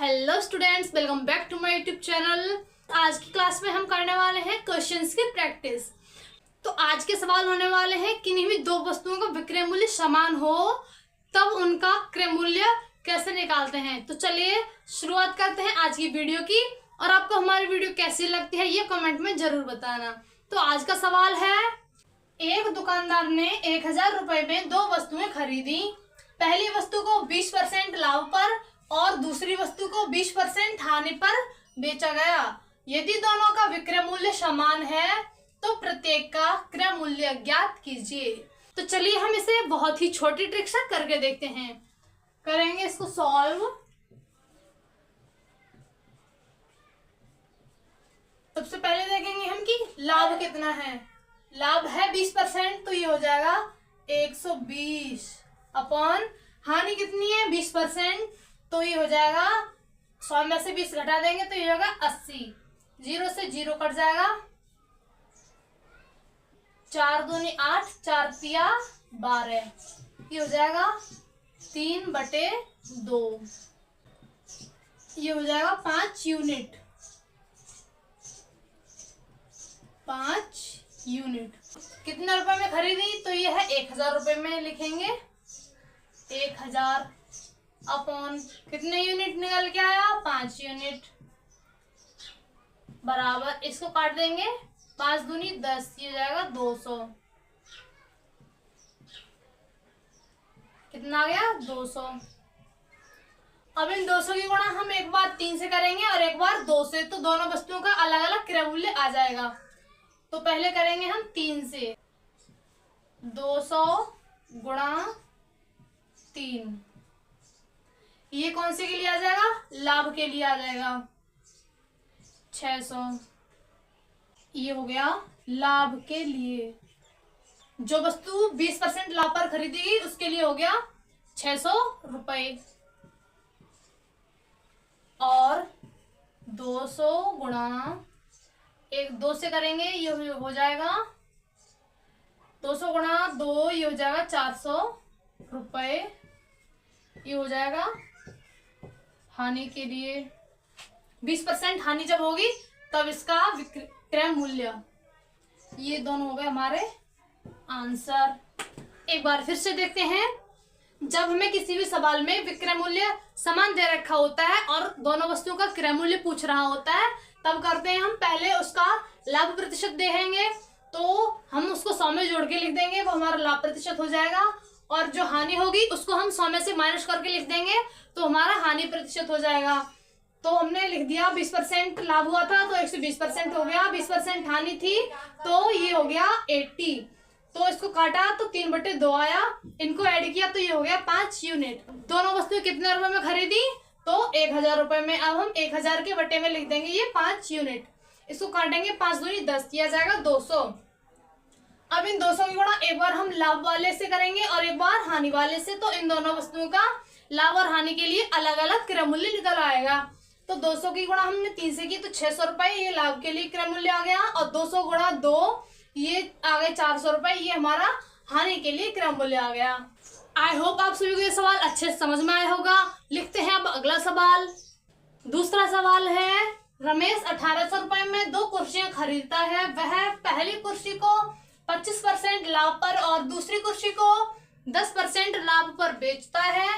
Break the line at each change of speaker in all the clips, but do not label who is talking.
Hello students, welcome back to my YouTube channel. आज की class में हम करने वाले हैं क्वेश्चंस की प्रैक्टिस। तो आज के सवाल होने वाले हैं किन्हीं भी दो वस्तुओं का विक्रय मूल्य समान हो तब उनका क्रय मूल्य कैसे निकालते हैं। तो चलिए शुरुआत करते हैं आज की वीडियो की। और आपको हमारी वीडियो कैसी लगती है ये कमेंट में जरूर बताना। तो आज का सवाल है, एक दुकानदार ने 1000 रुपए में दो वस्तुएं खरीदी। पहली वस्तु को 20% लाभ पर और दूसरी वस्तु को 20% हानि पर बेचा गया। यदि दोनों का विक्रय मूल्य समान है तो प्रत्येक का क्रय मूल्य ज्ञात कीजिए। तो चलिए हम इसे बहुत ही छोटी ट्रिक से करके देखते हैं। करेंगे इसको सॉल्व। सबसे पहले देखेंगे हम कि लाभ कितना है। लाभ है 20%, तो ये हो जाएगा 120 अपॉन हानि कितनी है 20%, तो ये हो जाएगा 100 में से 20 घटा देंगे तो ये होगा 80। 0 से 0 कट जाएगा। 4 दूनी 8, 4 तिया 12, ये हो जाएगा 3/2। ये हो जाएगा 5 यूनिट। 5 यूनिट कितने रुपए में खरीदी, तो ये है 1000 रुपए में। लिखेंगे 1000 अपॉन कितने यूनिट निकल के आया 5 यूनिट बराबर, इसको काट देंगे 5 दूनी 10, ये हो जाएगा 200। कितना आ गया 200। अब इन 200 की गुणा हम एक बार 3 से करेंगे और एक बार 2 से, तो दोनों वस्तुओं का अलग अलग क्रय मूल्य आ जाएगा। तो पहले करेंगे हम 3 से। 200 गुणा 3, ये कौन से के लिए आ जाएगा, लाभ के लिए आ जाएगा 600। ये हो गया लाभ के लिए। जो वस्तु 20% लाभ पर खरीदी गई उसके लिए हो गया 600 रुपए। और 200 गुणा 2 से करेंगे, ये हो जाएगा 200 गुणा 2, ये हो जाएगा 400 रुपए। ये हो जाएगा हानि के लिए। 20% हानि जब होगी तब इसका क्रय मूल्य। ये दोनों हो गए हमारे आंसर। एक बार फिर से देखते हैं। जब हमें किसी भी सवाल में विक्रय मूल्य समान दे रखा होता है और दोनों वस्तुओं का क्रय मूल्य पूछ रहा होता है, तब करते हैं हम पहले उसका लाभ प्रतिशत देखेंगे, तो हम उसको 100 में जोड़ के लिख देंगे, वो हमारा लाभ प्रतिशत हो जाएगा। और जो हानि होगी उसको हम 100 में से माइनस करके लिख देंगे, तो हमारा हानि प्रतिशत हो जाएगा। तो हमने लिख दिया 20% लाभ हुआ था तो 120% हो गया, 20% हानि थी तो ये हो गया 80। तो इसको काटा तो 3/2 आया, इनको ऐड किया तो ये हो गया 5 यूनिट। दोनों वस्तुएं कितने रुपए में खरीदी, तो 1000 रुपए में। अब हम 1000 के बटे में लिख देंगे ये 5 यूनिट। इसको काटेंगे 5 दूनी 10, किया जाएगा 200। अब इन 200 की गुणा एक बार हम लाभ वाले से करेंगे और एक बार हानि वाले से, तो इन दोनों वस्तुओं का लाभ और हानि के लिए अलग अलग क्रय मूल्य निकल आएगा। तो 200 की गुणा हमने 3 से की तो 600 रुपए, ये लाभ के लिए क्रय मूल्य आ गया। और 200 गुणा 2, ये आ गए 400 रुपए, ये हमारा हानि के लिए क्रय मूल्य आ गया। आई होप आप सभी को ये सवाल अच्छे से समझ में आया होगा। लिखते हैं अब अगला सवाल। दूसरा सवाल है, रमेश 1800 रुपए में 2 कुर्सियां खरीदता है। वह पहली कुर्सी को 25% लाभ पर और दूसरी कुर्सी को 10% लाभ पर बेचता है।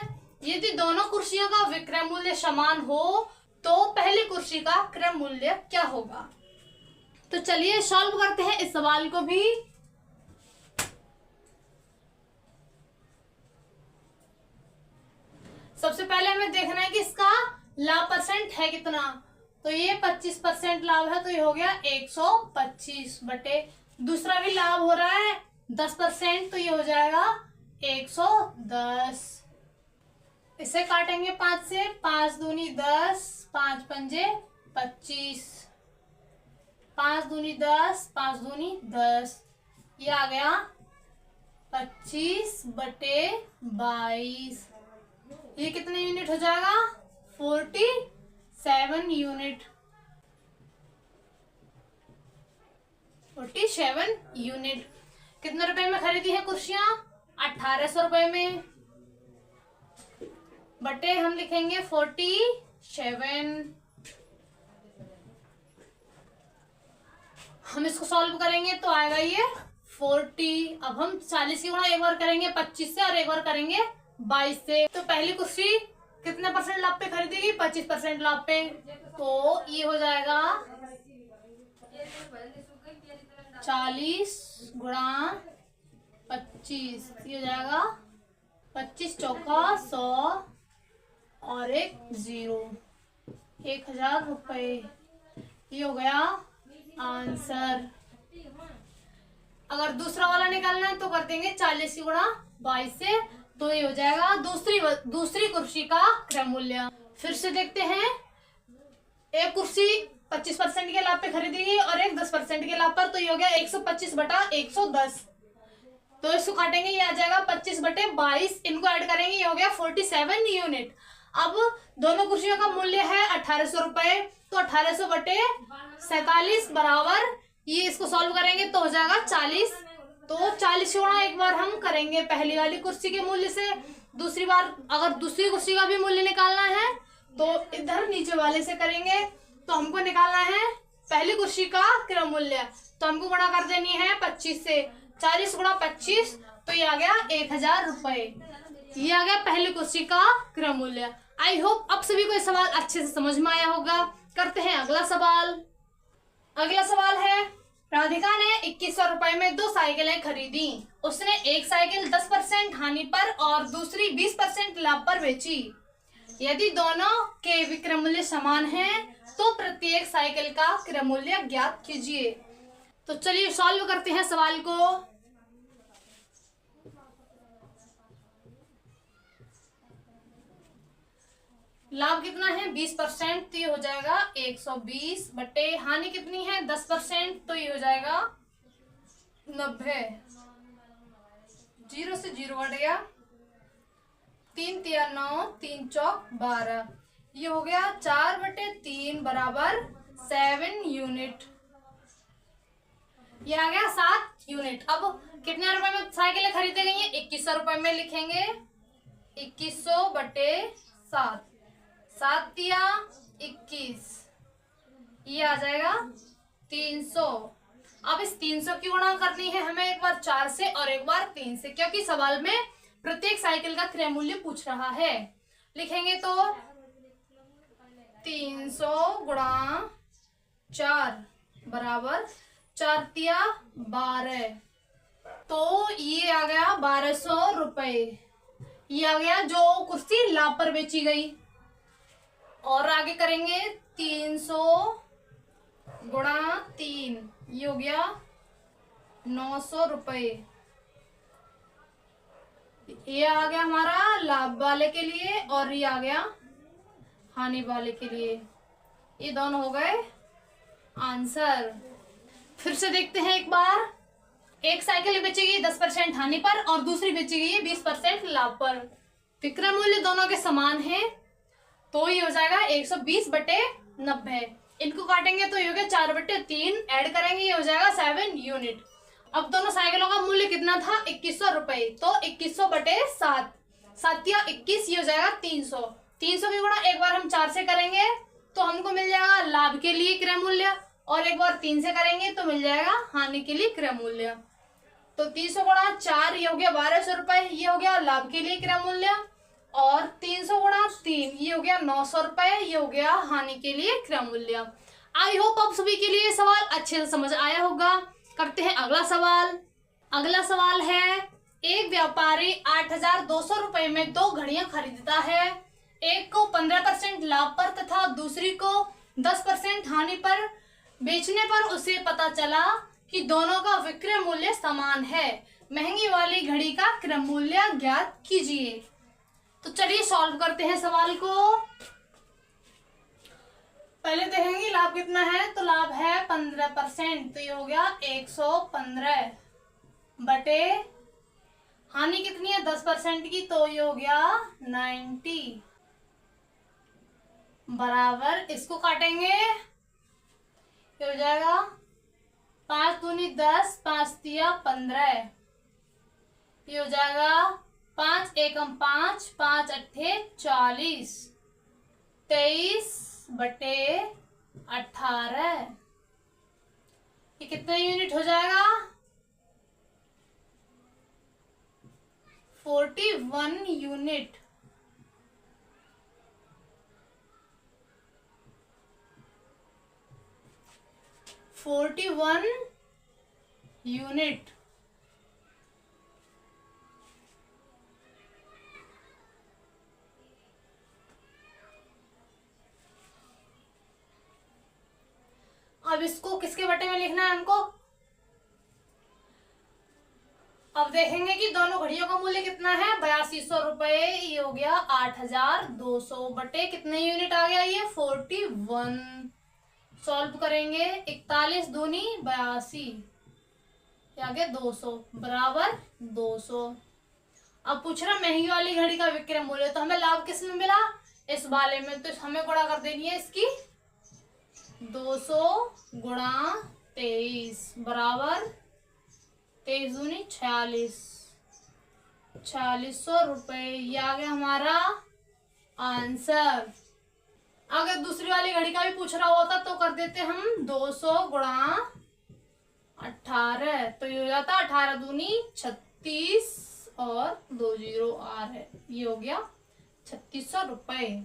यदि दोनों कुर्सियों का विक्रय मूल्य समान हो तो पहली कुर्सी का क्रय मूल्य क्या होगा। तो चलिए सॉल्व करते हैं इस सवाल को भी। सबसे पहले हमें देखना है कि इसका लाभ परसेंट है कितना। तो ये 25% लाभ है तो ये हो गया 125 बटे, दूसरा भी लाभ हो रहा है 10%, तो ये हो जाएगा 110। इसे काटेंगे 5 से, 5 दूनी 10, 5 पंजे 25, 5 दूनी 10, 5 दूनी 10, ये आ गया 25/22। ये कितने यूनिट हो जाएगा 47 यूनिट। 47 यूनिट कितने रुपए में खरीदी है कुर्सियां, 1800 रुपए में। बटे हम लिखेंगे 47 7। हम इसको सॉल्व करेंगे तो आएगा ये 40। अब हम 40 की गुणा एक बार करेंगे 25 से और एक बार करेंगे 22 से। तो पहली कुर्सी कितने परसेंट लाभ पे खरीदेगी? 25% लाभ पे। तो ये हो जाएगा 40 गुणा 25, ये हो जाएगा 25 चौका 100 और एक 0, 1000 रुपये। ये हो गया आंसर। अगर दूसरा वाला निकालना है तो कर देंगे 40 गुणा 22 से, तो ये हो जाएगा दूसरी कुर्सी का क्रय मूल्य। फिर से देखते हैं, एक कुर्सी 25% के लाभ पे खरीदेगी और एक 10% के लाभ पर, तो ये हो गया 125 बटा 110। तो इसको काटेंगे, ये आ जाएगा 25 बटे 22, इनको ऐड करेंगे, ये हो गया 47 यूनिट। अब दोनों कुर्सियों का मूल्य है 1800 रुपए, तो 1800 बटे 47 बराबर, ये इसको सॉल्व करेंगे तो हो जाएगा 40। तो 40 गुणा एक बार हम करेंगे पहली वाली कुर्सी के मूल्य से, दूसरी बार अगर दूसरी कुर्सी का भी मूल्य निकालना है तो इधर नीचे वाले से करेंगे। तो हमको निकालना है पहली कुर्सी का क्रय मूल्य, तो हमको गुणा कर देनी है 25 से। 40 गुणा 25, तो ये आ गया 1000 रुपए। ये आ गया पहली कुर्सी का क्रय मूल्य। आई होप अब सभी को ये सवाल अच्छे से समझ में आया होगा। करते हैं अगला सवाल। अगला सवाल है, राधिका ने 2100 रुपए में 2 साइकिलें खरीदी। उसने एक साइकिल 10% हानि पर और दूसरी 20% लाभ पर बेची। यदि दोनों के विक्रय मूल्य समान हैं, तो प्रत्येक साइकिल का क्रय मूल्य ज्ञात कीजिए। तो चलिए सॉल्व करते हैं सवाल को। लाभ कितना है? 20%, तो ये हो जाएगा 120 बटे हानि कितनी है? 10%, तो ये हो जाएगा 90। 0 से 0 बढ़ गया, 3 तिया 9, 3 चौक 12, ये हो गया 4 बटे 3 बराबर 7 यूनिट। ये आ गया 7 यूनिट। अब कितने रुपए में साइकिलें खरीदी गई है? 2100 रुपए में लिखेंगे। 2100 बटे 7, 7 तिया 21, ये आ जाएगा 300। अब इस 300 की गुणा करनी है हमें एक बार 4 से और एक बार 3 से, क्योंकि सवाल में प्रत्येक साइकिल का क्रय मूल्य पूछ रहा है। लिखेंगे तो 300 गुणा 4 बराबर 4 तिया 12, तो ये आ गया 1200 रुपए। ये आ गया जो कुर्सी लाभ पर बेची गई। और आगे करेंगे 300 गुणा 3, ये हो गया 900 रुपए। ये आ गया हमारा लाभ वाले के लिए और ये आ गया हानि वाले के लिए। ये दोनों हो गए आंसर। फिर से देखते हैं एक बार, एक साइकिल बेचेगी 10% हानि पर और दूसरी बेचेगी 20% लाभ पर। विक्रय मूल्य दोनों के समान है, तो ये हो जाएगा 120 बटे 90। इनको काटेंगे तो ये हो गया 4 बटे 3, ऐड करेंगे ये हो जाएगा 7 यूनिट। अब दोनों साइकिलों का मूल्य कितना था? 2100 रुपए, तो 2100 बटे 7, 7 या 21, ये हो जाएगा 300। 300 की गुणा एक बार हम 4 से करेंगे तो हमको मिल जाएगा लाभ के लिए क्रय मूल्य, और एक बार 3 से करेंगे तो मिल जाएगा हानि के लिए क्रय मूल्य। तो 300 गुणा 4, ये हो गया 1200 रुपए, ये हो गया लाभ के लिए क्रय मूल्य, और 300 गुणा 3, ये हो गया 900 रुपए, ये हो गया हानि के लिए क्रय मूल्य। आई होप आप सभी के लिए सवाल अच्छे से समझ आया होगा। करते हैं अगला सवाल। अगला सवाल है, एक व्यापारी 8200 रुपए में 2 घड़ियां खरीदता है। एक को 15% लाभ पर तथा दूसरी को 10% हानि पर बेचने पर उसे पता चला कि दोनों का विक्रय मूल्य समान है। महंगी वाली घड़ी का क्रय मूल्य ज्ञात कीजिए। तो चलिए सॉल्व करते हैं सवाल को। पहले देखेंगे लाभ कितना है, तो लाभ है 15%, तो ये हो गया 115 बटे हानि कितनी है 10% की, तो ये हो गया 90 बराबर, इसको काटेंगे ये हो जाएगा 5 दूनी 10, 5 तिया 15, ये हो जाएगा 5 एकम 5, 5 अट्ठे 40, 23/18, ये कितना यूनिट हो जाएगा? 41 यूनिट। अब इसको किसके बटे में लिखना है हमको? अब देखेंगे कि दोनों घड़ियों का मूल्य कितना है, 8200 रुपए। ये हो गया 8200 बटे कितने यूनिट आ गया? ये 41। सॉल्व करेंगे, 41 दूनी 82, आगे 200 बराबर 200। अब पूछ रहा महंगी वाली घड़ी का विक्रय मूल्य, तो हमें लाभ किस में मिला? इस वाले में। तो हमें गुणा कर देनी है इसकी, 200 गुणा 23 बराबर 23 दूनी 46, 4600 रुपए। ये आ गया हमारा आंसर। अगर दूसरी वाली घड़ी का भी पूछ रहा होता तो कर देते हम 200 गुणा 18, तो ये हो जाता 18 दूनी 36 और 2 जीरो आर है, ये हो गया 3600 रुपए।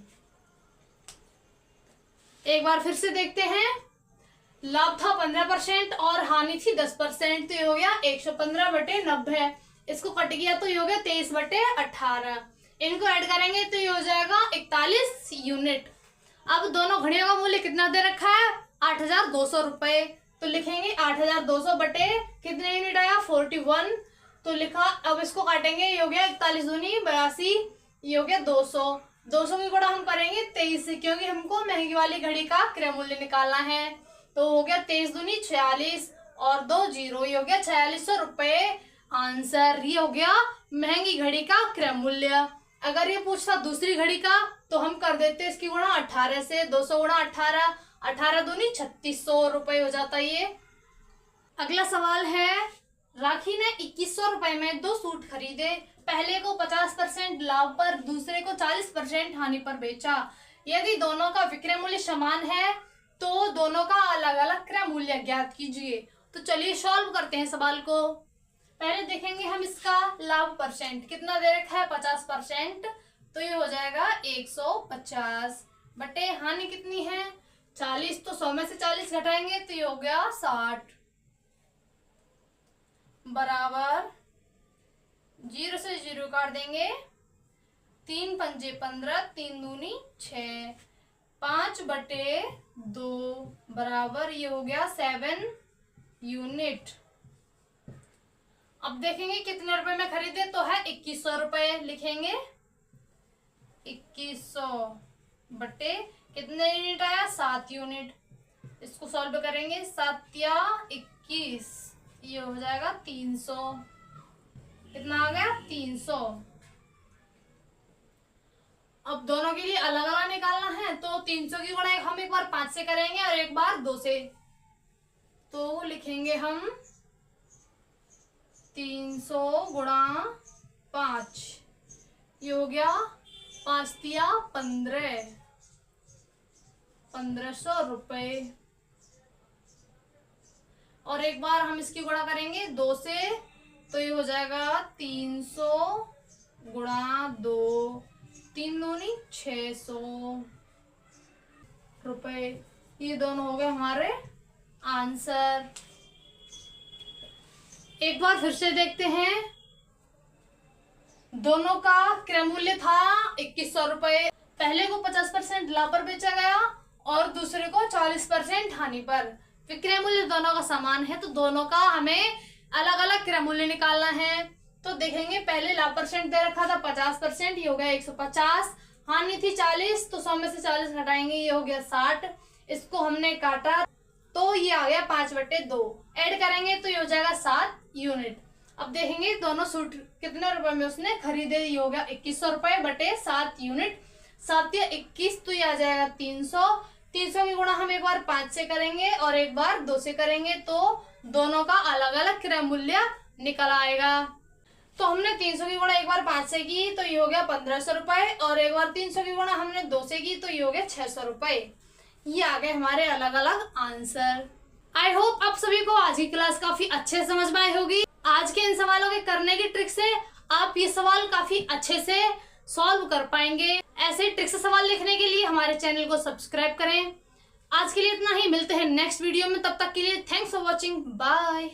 एक बार फिर से देखते हैं, लाभ था 15% और हानि थी 10%, तो ये हो गया 115/90। इसको कट गया तो ये हो गया 23/18। इनको ऐड करेंगे तो ये हो जाएगा 41 यूनिट। अब दोनों घड़ियों का मूल्य कितना दे रखा है? 8200 रुपए। तो लिखेंगे 8200 बटे कितने यूनिट आया? 41। तो लिखा, अब इसको काटेंगे, ये हो गया 41 दूनी 82, ये हो गया 200। 200 की गुणा हम करेंगे 23 से, क्योंकि हमको महंगी वाली घड़ी का क्रय मूल्य निकालना है। तो हो गया 23 दूनी 46 और 2 जीरो, ये हो गया 4600 रुपए आंसर। ये हो गया महंगी घड़ी का क्रय मूल्य। अगर ये पूछता दूसरी घड़ी का तो हम कर देते इसकी गुणा 18 से, 200 गुणा 18, 18 दूनी 3600 रुपए हो जाता ये। अगला सवाल है, राखी ने 2100 रुपए में 2 सूट खरीदे। पहले को 50% लाभ पर, दूसरे को 40% हानि पर बेचा। यदि दोनों का विक्रय मूल्य समान है तो दोनों का अलग अलग क्रय मूल्य ज्ञात कीजिए। तो चलिए सॉल्व करते हैं सवाल को। पहले देखेंगे हम इसका लाभ परसेंट कितना दे रखा है, 50%, तो ये हो जाएगा 150 बटे हानि कितनी है 40, तो 100 में से 40 घटाएंगे तो ये हो गया 60 बराबर 0 से 0 काट देंगे, 3 पंजे 15, 3 दूनी 6, 5/2 बराबर ये हो गया 7 यूनिट। अब देखेंगे कितने रुपए में खरीदे, तो है 2100 रुपए। लिखेंगे 2100 बटे कितने यूनिट आया, 7 यूनिट। इसको सॉल्व करेंगे, 7 या 21, ये हो जाएगा 300। कितना आ गया, 300। अब दोनों के लिए अलग अलग निकालना है, तो 300 की गुणा हम एक बार 5 से करेंगे और एक बार 2 से। तो लिखेंगे हम 300 गुणा 5, ये हो गया 5 तिया 15, 1500 रुपए। और एक बार हम इसकी गुणा करेंगे 2 से, तो ये हो जाएगा 300 गुणा 2, 3 दूनी 600 रुपए। ये दोनों हो गए हमारे आंसर। एक बार फिर से देखते हैं, दोनों का क्रय मूल्य था 2100 रुपए। पहले को 50% लाभ पर बेचा गया और दूसरे को 40% हानि पर। विक्रय मूल्य दोनों का समान है, तो दोनों का हमें अलग अलग क्रय मूल्य निकालना है। तो देखेंगे, पहले लाभ परसेंट दे रखा था 50%, ये हो गया 150, हानि थी 40, तो 100 में से 40 घटाएंगे, ये हो गया 60। इसको हमने काटा तो ये आ गया 5/2। ऐड करेंगे तो ये हो जाएगा 7 यूनिट। अब देखेंगे दोनों सूट कितने रुपए में उसने खरीदे, ये हो गया 2100 रुपए बटे 7 यूनिट, 7 या 21, तो ये आ जाएगा 300। 300 की गुणा हम एक बार 5 से करेंगे और एक बार 2 से करेंगे, तो दोनों का अलग अलग क्रय मूल्य निकल आएगा। तो हमने 300 की गुणा एक बार 5 से की तो ये हो गया 1500 रुपए, और एक बार 300 की गुणा हमने 2 से की तो ये हो गया 600 रुपए। ये आ गए हमारे अलग अलग आंसर। आई होप आप सभी को आज की क्लास काफी अच्छे से समझ में आई होगी। आज के इन सवालों के करने की ट्रिक से आप ये सवाल काफी अच्छे से सॉल्व कर पाएंगे। ऐसे ट्रिक से सवाल लिखने के लिए हमारे चैनल को सब्सक्राइब करें। आज के लिए इतना ही, मिलते हैं नेक्स्ट वीडियो में, तब तक के लिए थैंक्स फॉर वॉचिंग, बाय।